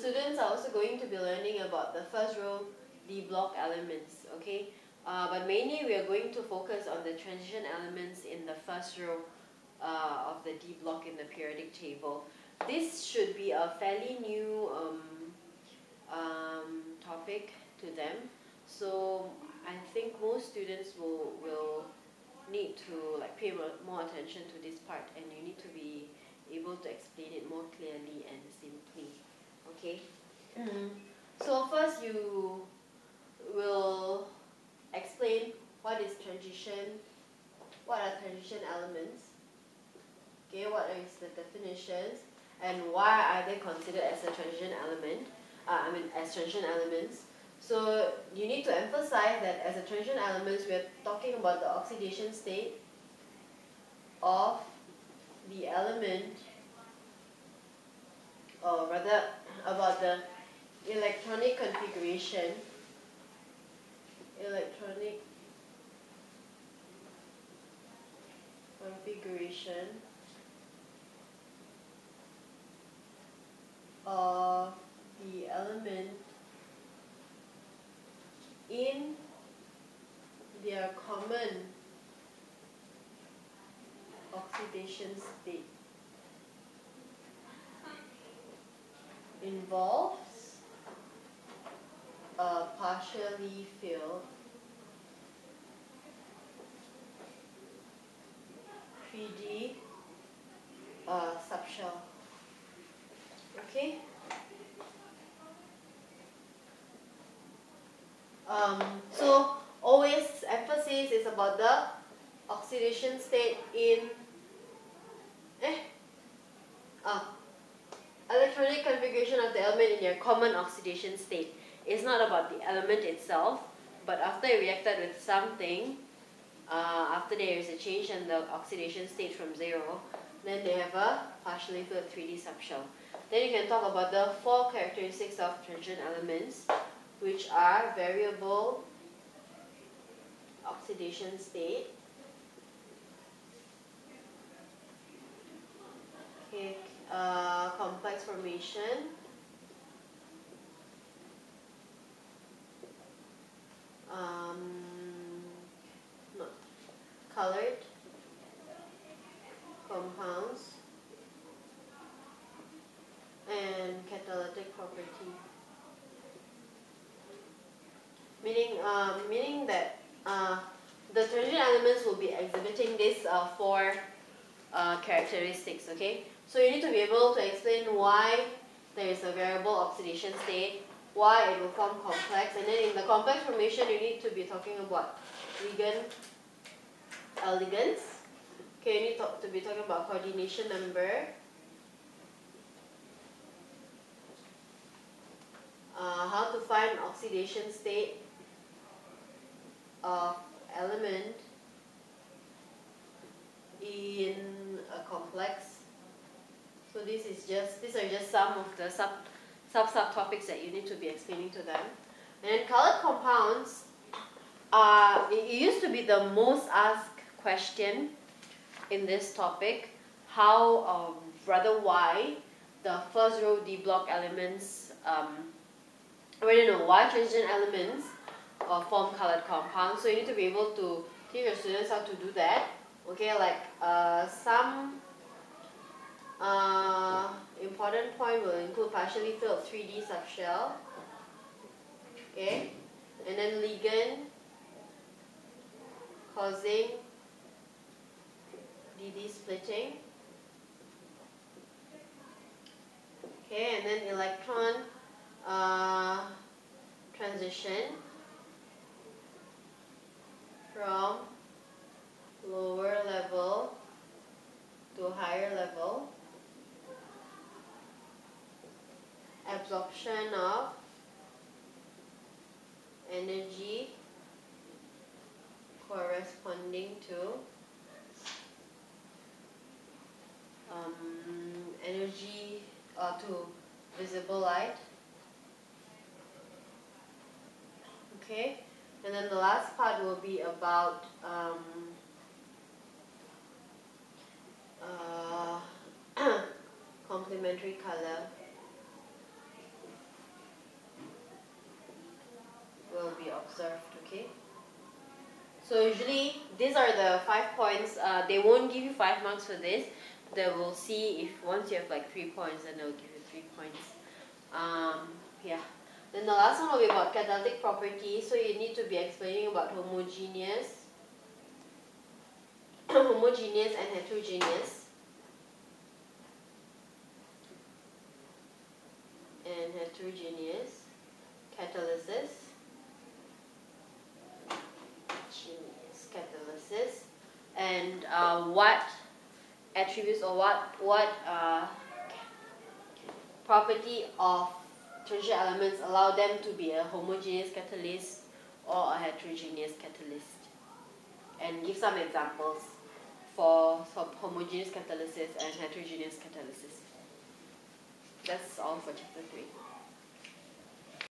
students are also going to be learning about the first row D block elements, okay? But mainly we are going to focus on the transition elements in the first row of the D block in the periodic table. This should be a fairly new topic to them, so I think most students will need to like pay more attention to this part, and you need to be able to explain it more clearly and simply. Okay. So first you will explain what is transition, what are transition elements, okay, what is the definitions, and why are they considered as a transition element, as transition elements. So you need to emphasize that as a transition elements, we are talking about the oxidation state of the element, or rather about the electronic configuration of the element in their common oxidation state. Involves a partially filled 3D subshell. Okay. So always emphasis is about the oxidation state in electronic configuration of the element in their common oxidation state. It's not about the element itself, but after it reacted with something, after there is a change in the oxidation state from 0, then they have a partially filled 3D subshell. Then you can talk about the 4 characteristics of transition elements, which are variable oxidation state, okay, complex formation, colored compounds, and catalytic property. Meaning that the transition elements will be exhibiting these 4 characteristics, okay? So you need to be able to explain why there is a variable oxidation state, why it will form complex, and then in the complex formation you need to be talking about ligands. Okay, you need to be talking about coordination number, how to find oxidation state of element in a complex. So these are just some of the subtopics that you need to be explaining to them. And then colored compounds, it used to be the most asked question in this topic, why the first row D block elements, why transition elements form colored compounds. So you need to be able to teach your students how to do that. Okay, like some important point will include partially filled 3D subshell. Okay, and then ligand causing DD splitting. Okay, and then electron transition from lower level to higher level. Absorption of energy corresponding to to visible light. Okay, and then the last part will be about complementary color. observed, okay? So usually, these are the 5 points. They won't give you 5 marks for this. They will see if once you have like 3 points, then they'll give you 3 points. Yeah. Then the last one will be about catalytic properties. So you need to be explaining about homogeneous, homogeneous and heterogeneous. And heterogeneous catalysis. Catalysis, and what attributes or what property of tertiary elements allow them to be a homogeneous catalyst or a heterogeneous catalyst, and give some examples for homogeneous catalysis and heterogeneous catalysis. That's all for chapter 3.